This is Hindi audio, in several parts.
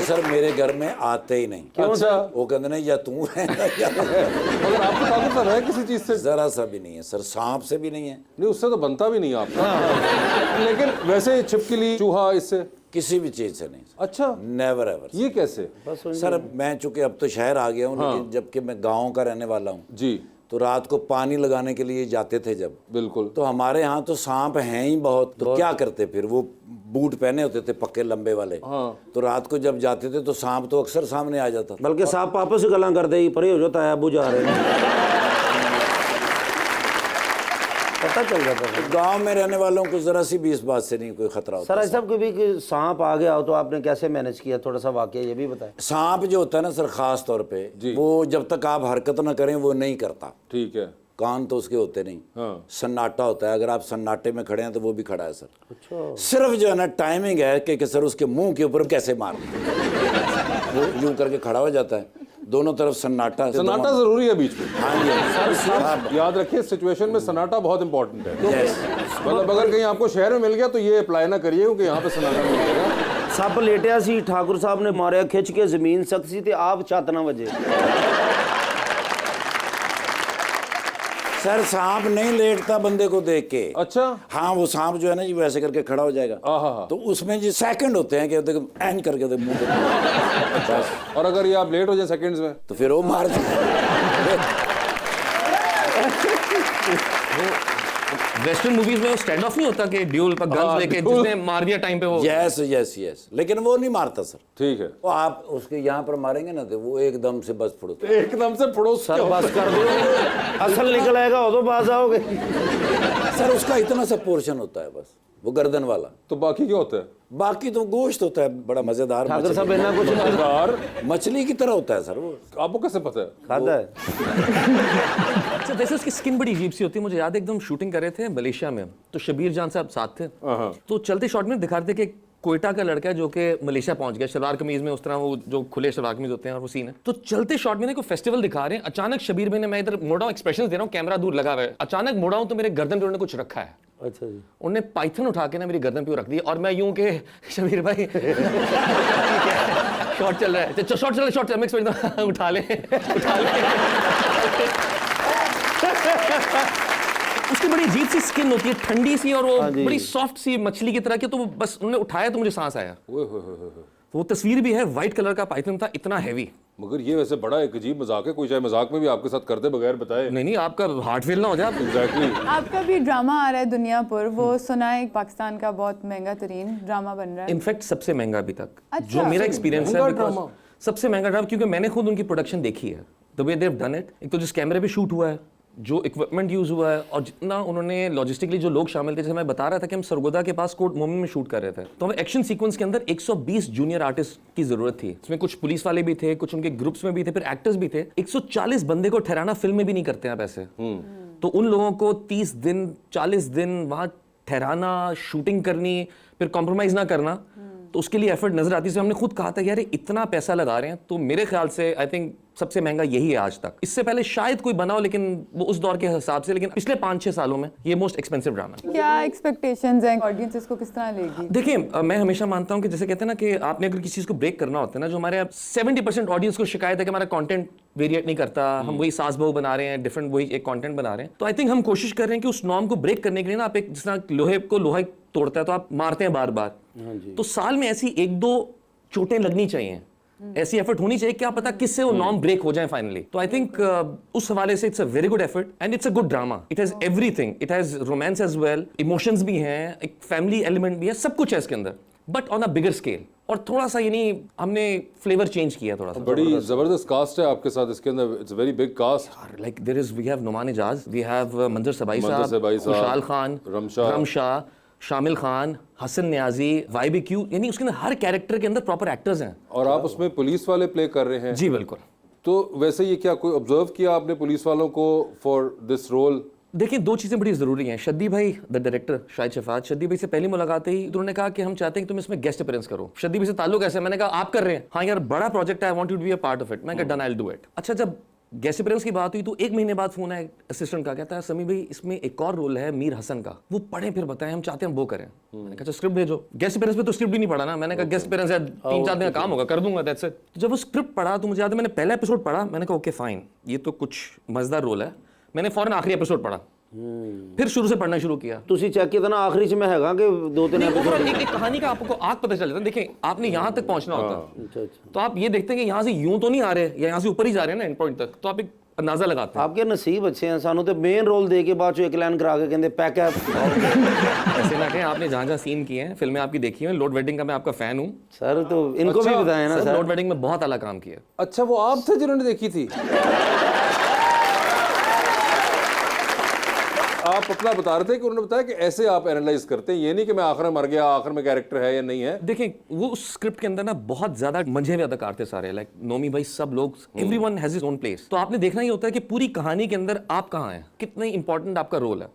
सर मेरे घर में आते ही नहीं। क्यों सर? वो कहते नहीं या तू है या मगर आपको ताकत है किसी चीज से? जरा सा भी नहीं है सर, सांप से भी नहीं है। नहीं, उससे तो बनता भी नहीं आपका। लेकिन वैसे छिपकली, चूहा, इससे किसी भी चीज से नहीं। अच्छा, नेवर एवर। ये कैसे? सर मैं चूंकि अब तो शहर आ गया हूँ, लेकिन जबकि मैं गाँव का रहने वाला हूँ जी, तो रात को पानी लगाने के लिए जाते थे जब, बिल्कुल, तो हमारे यहाँ तो सांप हैं ही बहुत। तो क्या करते फिर, वो बूट पहने होते थे पक्के लंबे वाले, तो रात को जब जाते थे तो सांप तो अक्सर सामने आ जाता था। बल्कि सांप आपस से गला कर दे, परे हो जाता है, अबू जा रहे हैं, पता चल जाता है। गांव में रहने वालों को जरा सी भी इस बात से नहीं कोई खतरा होता। सर ऐसा कभी कि सांप आ गया हो तो आपने कैसे मैनेज किया, थोड़ा सा वाकया ये भी बताएं। सांप जो होता है ना सर, खास तौर पे वो जब तक आप हरकत ना करें वो नहीं करता। ठीक है। कान तो उसके होते नहीं, सन्नाटा होता है। अगर आप सन्नाटे में खड़े हैं तो वो भी खड़ा है सर। अच्छा। सिर्फ जो है ना टाइमिंग है कि सर उसके मुंह के ऊपर कैसे मार वो यूं करके खड़ा हो जाता है, दोनों तरफ सन्नाटा। सन्नाटा जरूरी है बीच में। हाँ जी सर, याद रखिए सिचुएशन में सन्नाटा बहुत इंपॉर्टेंट है। मतलब अगर कहीं आपको शहर में मिल गया तो ये अप्लाई ना करिए, क्योंकि यहाँ पे सन्नाटा मिलेगा। सप लेटिया सी, ठाकुर साहब ने मारे खिंच के जमीन सख्त सी, आप 7 बजे। सर सांप नहीं लेटता बंदे को देख के। अच्छा, हाँ वो सांप जो है ना जी वैसे करके खड़ा हो जाएगा, तो उसमें जो सेकंड होते हैं कि देखो एंड करके तो मुंह पे। और अगर ये आप लेट हो जाए सेकंड्स में तो फिर वो मार वेस्टर्न मूवीज में वो स्टैंड ऑफ नहीं होता कि ड्यूल पर गन्स लेके जिसने मार दिया टाइम पे वो। यस यस यस, लेकिन वो नहीं मारता सर। ठीक है। वो आप उसके यहाँ पर मारेंगे ना तो वो एकदम से बस फुड़ता। एकदम से पड़ोस सर बस कर दो, असल निकल आएगा हो तो बाज आओगे। सर उसका इतना सा पोर्शन होता है बस, वो गर्दन वाला। तो बाकी क्या होता है? बाकी तो गोश्त होता है, बड़ा मजेदार। ठाकुर साहब इतना कुछ मजेदार मछली की तरह होता है सर वो। आपको कैसे पता है? खाता है। अच्छा, वैसे उसकी स्किन बड़ी अजीब सी होती है। मुझे याद है एकदम शूटिंग कर रहे थे मलेशिया में, तो शबीर जान साहब साथ थे, तो चलते शॉट में दिखा रहे थे कि कोयटा का लड़का है जो कि मलेशिया पहुंच गया, शलवार कमीज में, उस तरह वो जो खुले शलवार कमीज होते हैं और वो सीन है। तो चलते शॉट में कोई फेस्टिवल दिखा रहे हैं, अचानक शबीर भाई ने, मैं इधर मोड़ा एक्सप्रेशन दे रहा हूँ, कैमरा दूर लगा हुआ है, अचानक मोड़ा हूँ तो मेरे गर्दन पे उन्होंने कुछ रखा है। अच्छा जी। उन्होंने पाइथन उठा के ना मेरी गर्दन पे रख दी, और मैं यूं के शबीर भाई शॉट चल रहा है, शॉट चल मिक्स उठा ले उठा ले। उसकी बड़ी अजीब सी स्किन होती है, ठंडी सी, और वो बड़ी सॉफ्ट सी मछली की तरह की, तो वो बस उन्होंने उठाया तो मुझे सांस आया। तो वो तस्वीर भी है, व्हाइट कलर का पाइथन था, इतना हैवी। मगर ये वैसे बड़ा एक अजीब मजाक है, कोई चाहे मजाक में भी आपके साथ कर दे बगैर बताए। नहीं, आपका हार्ट फेल ना हो जाए। एग्जैक्टली। आपका भी ड्रामा आ रहा है दुनिया पर, वो सुना है पाकिस्तान का बहुत महंगा तरीन ड्रामा बन रहा है। इनफैक्ट सबसे महंगा अभी तक। अच्छा। जो मेरा एक्सपीरियंस है, ड्रामा सबसे महंगा ड्रामा, क्योंकि मैंने खुद उनकी प्रोडक्शन देखी है, the way they have done it. एक तो जिस कैमरे पे शूट हुआ है, जो इक्विपमेंट यूज हुआ है, और जितना उन्होंने लॉजिस्टिकली जो लोग शामिल थे। जैसे मैं बता रहा था कि हम सरगोदा के पास कोर्ट मोमेंट में शूट कर रहे थे, तो हमें एक्शन सीक्वेंस के अंदर 120 जूनियर आर्टिस्ट की जरूरत थी। इसमें कुछ पुलिस वाले भी थे, कुछ उनके ग्रुप्स में भी थे, फिर एक्टर्स भी थे। 140 बंदे को ठहराना फिल्म में भी नहीं करते आप ऐसे, तो उन लोगों को 30 दिन 40 दिन वहां ठहराना, शूटिंग करनी, फिर कॉम्प्रोमाइज ना करना, तो उसके लिए एफर्ट नजर आती है। हमने खुद कहा था यार इतना पैसा लगा रहे हैं, तो मेरे ख्याल से आई थिंक सबसे महंगा यही है आज तक। इससे पहले शायद कोई बना हो, लेकिन वो उस दौर के हिसाब से, लेकिन पिछले 5-6 सालों में ये मोस्ट एक्सपेंसिव ड्रामा है। क्या एक्सपेक्टेशंस हैं, ऑडियंस इसको किस तरह लेगी? देखिए, मैं हमेशा मानता हूं कि जैसे कहते हैं ना कि आपने अगर किसी चीज को ब्रेक करना होता है ना, जो हमारे 70% ऑडियंस को शिकायत है कि हमारा कंटेंट वेरिएट नहीं करता, हम वही सास बहू बना रहे हैं, डिफरेंट वही एक कंटेंट बना रहे हैं। तो आई थिंक हम कोशिश कर रहे हैं कि उस नॉर्म को ब्रेक करने के लिए ना, आप एक जिस तरह लोहे को लोहा तोड़ता है तो आप मारते हैं बार बार, तो साल में ऐसी 1-2 चोटें लगनी चाहिए, ऐसी एफर्ट होनी चाहिए, क्या पता किससे वो नॉर्म ब्रेक हो जाए फाइनली। तो आई थिंक उस हवाले से it's a very good effort and it's a good drama. It has everything, it has romance as well, emotions भी हैं, एक फैमिली एलिमेंट भी है, सब कुछ है इसके अंदर, but on a bigger scale. और थोड़ा सा यानी हमने फ्लेवर चेंज किया थोड़ा सा। बड़ी जबरदस्त कास्ट है आपके साथ इसके अंदर, it's a very big cast. Like there is, we have Noman Ejaz, we have Manzar Sehbai मंजर सबाई साहब, साहब, खुशाल खान, रमशा, शामिल खान, हसन न्याजी, YBQ, यानी उसके अंदर हर कैरेक्टर के अंदर प्रॉपर एक्टर्स हैं। और आप उसमें पुलिस वाले प्ले कर रहे हैं? जी बिल्कुल। तो वैसे ये क्या कोई ऑब्जर्व किया आपने पुलिस वालों को फॉर दिस रोल? देखिए, 2 चीज़ें बड़ी ज़रूरी हैं। शद्दी भाई द डायरेक्टर शाहिद शफात, शद्दी भाई से पहली मुलाकात ही तो उन्होंने कहा कि हम चाहते हैं कि तुम इसमें गेस्ट अपीयरेंस करो। शद्दी भाई से ताल्लुक ऐसा है, मैंने कहा आप कर रहे हैं, हाँ यार बड़ा प्रोजेक्ट है, I want you to be a part of it. मैं कहा done, I will do it. अच्छा, जब गेस्ट अपीयरेंस की बात हुई तो 1 महीने बाद फोन आया असिस्टेंट का, कहता है समी भाई इसमें एक और रोल है मीर हसन का, वो पढ़े फिर बताएं, हम चाहते हैं हम वो करें। मैंने कहा स्क्रिप्ट भेजो। गेस्ट अपीयरेंस पे तो स्क्रिप्ट भी नहीं पढ़ा ना, मैंने कहा गेस्ट अपीयरेंस है 3-4 दिन का काम होगा, कर दूंगा, दैट्स इट। जब वो स्क्रिप्ट पढ़ा तो मुझे याद है मैंने पहला एपिसोड पढ़ा, मैंने कहा ओके फाइन, ये तो कुछ मजेदार रोल है। मैंने फौरन आखिरी एपिसोड पढ़ा, फिर शुरू से पढ़ना शुरू किया। तुसी चेक किया था ना आखिरी से मैं हैगा कि 2-3 एपिसोड। एक कहानी का आपको आग पता चल जाता है। देखिए आपने यहाँ तक पहुंचना होता है, अच्छा अच्छा। तो आप ये देखते हैं कि यहाँ से यूं तो नहीं आ रहे या यहाँ से ऊपर ही जा रहे हैं ना एंड पॉइंट तक, तो आप एक अंदाजा लगाते हैं। आपके नसीब अच्छे हैं, सानू तो मेन रोल दे के बाद एक लाइन करा के कहते पैक है। ऐसे ना कहें, आपने जहाँ जहाँ सीन किए हैं, फिल्में आपकी देखी हैं, लोड वेडिंग का मैं आपका फैन हूँ सर, तो इनको भी बताएं ना सर, सर। लोड वेडिंग में बहुत अलग काम किया। अच्छा, वो आप थे जिन्होंने देखी थी? आप अपना बता रहे थे कि उन्होंने बताया कि ऐसे आप एनालाइज करते हैं, ये नहीं कि मैं आखिर में मर गया, आखिर में कैरेक्टर है या नहीं है। देखिए वो उस स्क्रिप्ट के अंदर ना बहुत ज्यादा मंझे हुए अदाकार थे सारे, लाइक नोमी भाई, सब लोग, everyone has his own place. तो आपने देखना ही होता है कि पूरी कहानी के अंदर आप कहाँ हैं, कितने इंपॉर्टेंट आपका रोल है।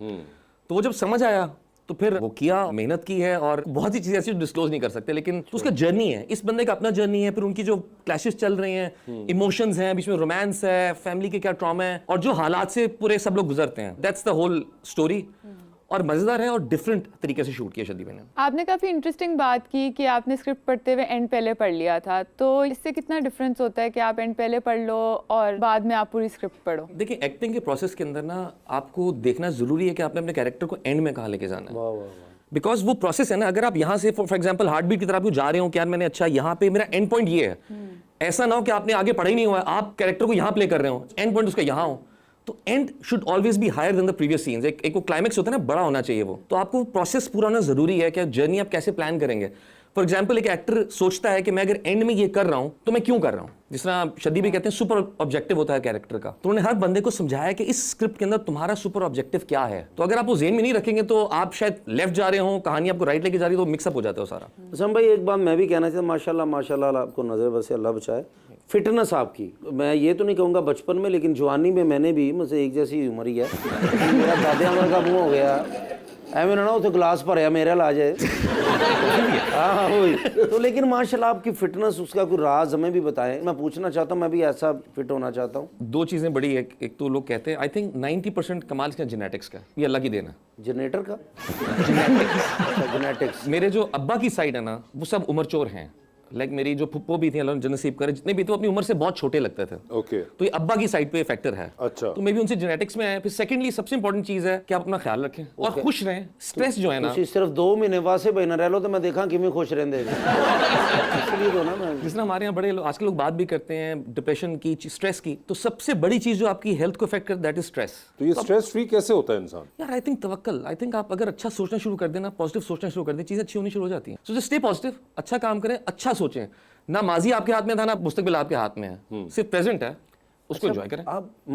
तो वो जब समझ आया तो फिर वो किया, मेहनत की है, और बहुत सी चीजें ऐसी डिस्क्लोज नहीं कर सकते, लेकिन तो उसका जर्नी है, इस बंदे का अपना जर्नी है, फिर उनकी जो क्लैशेस चल रहे हैं, इमोशंस हैं, बीच में रोमांस है, फैमिली के क्या ट्रॉमा है, और जो हालात से पूरे सब लोग गुजरते हैं, दैट्स द होल स्टोरी। और मजेदार है और डिफरेंट तरीके से शूट किया शादी मैंने। आपने काफ़ी इंटरेस्टिंग बात की कि आपने स्क्रिप्ट पढ़ते हुए एंड पहले पढ़ लिया था, तो इससे कितना डिफरेंस होता है कि आप एंड पहले पढ़ लो और बाद में आप पूरी स्क्रिप्ट पढ़ो? देखिए एक्टिंग के प्रोसेस के अंदर ना आपको देखना जरूरी है कि आपने अपने कैरेक्टर को एंड में कहाँ लेके जाना है, बिकॉज वो प्रोसेस है ना। अगर आप यहाँ से फॉर एग्जाम्पल हार्ट बीट की तरफ आप जा रहे हो कि यार मैंने अच्छा यहाँ पे मेरा एंड पॉइंट ये है, ऐसा ना हो कि आपने आगे पढ़ा ही नहीं हुआ है, आप कैरेक्टर को यहाँ प्ले कर रहे हो, एंड पॉइंट उसका यहाँ हो, तो end should always be higher than the previous scenes. एक वो क्लाइमेक्स होता है ना, बड़ा होना चाहिए वो। तो आपको प्रोसेस पूरा होना जरूरी है कि जर्नी आप कैसे प्लान करेंगे। फॉर एग्जाम्पल एक एक्टर सोचता है कि मैं अगर एंड में ये कर रहा हूं तो मैं क्यों कर रहा हूं, जिस तरह शदी भी कहते हैं सुपर ऑब्जेक्टिव होता है कैरेक्टर का। तो उन्होंने हर बंदे को समझाया कि इस स्क्रिप्ट के अंदर तुम्हारा सुपर ऑब्जेक्टिव क्या है। तो अगर आप वो जेन में नहीं रखेंगे तो आप शायद लेफ्ट जा रहे हो, कहानी आपको राइट लेके जा रही है, तो मिक्सअप हो जाता है सारा। असम भाई एक बात मैं भी कहना चाहता हूँ, माशाल्लाह माशाल्लाह आपको नजर बसे अल्लाह बचाए। फिटनेस आपकी, मैं ये तो नहीं कहूँगा बचपन में, लेकिन जवानी में मैंने भी, मुझसे एक जैसी उम्र ही है, मेरा दादे अमर का मुँह हो गया एवं ना उसे गिलास भरया मेरा ला जाए। हाँ वही तो, लेकिन माशाल्लाह आपकी फिटनेस, उसका कोई राज हमें भी बताएं। मैं पूछना चाहता हूँ, मैं भी ऐसा फिट होना चाहता हूँ। दो चीजें बड़ी है, एक तो लोग कहते हैं आई थिंक 90% कमाल इसका जेनेटिक्स का, ये अल्लाह की देन है। जनरेटर का अच्छा, जेनेटिक्स। मेरे जो अब्बा की साइड है ना, वो सब उम्र चोर हैं। लाइक मेरी जो फुप्पो भी थी, अल्लाह ने नसीब करे, जितने भी थे अपनी उम्र से बहुत छोटे लगते थे। ओके। तो ये अब्बा की साइड पे फैक्टर है। अच्छा। तो मे भी उनसे जेनेटिक्स में है। फिर सेकंडली सबसे इंपॉर्टेंट चीज है कि आप अपना ख्याल रखें और खुश रहें। स्ट्रेस जो है ना, तुसी सिर्फ 2 महीने वास्ते बहना रह लो तो मैं देखा किमें खुश रहंदे इसलिए तो ना मैं। जिस तरह हमारे यहाँ बड़े लोग आजकल लोग बात भी करते हैं डिप्रेशन की, स्ट्रेस की, तो सबसे बड़ी चीज जो आपकी हेल्थ को अफेक्ट करती है दैट इज स्ट्रेस। तो ये स्ट्रेस फ्री कैसे होता है इंसान? यार आई थिंक तवक्कल, आई थिंक आप अगर अच्छा सोचना शुरू कर देना, पॉजिटिव सोचना शुरू कर दें, चीजें अच्छी होनी शुरू हो जाती हैं। सो जस्ट स्टे पॉजिटिव, अच्छा काम करें, अच्छा सोचें। ना माजी आपके हाथ में था, ना मुस्तकबिल आपके हाथ में है, सिर्फ प्रेजेंट है, उसको एंजॉय करें। आप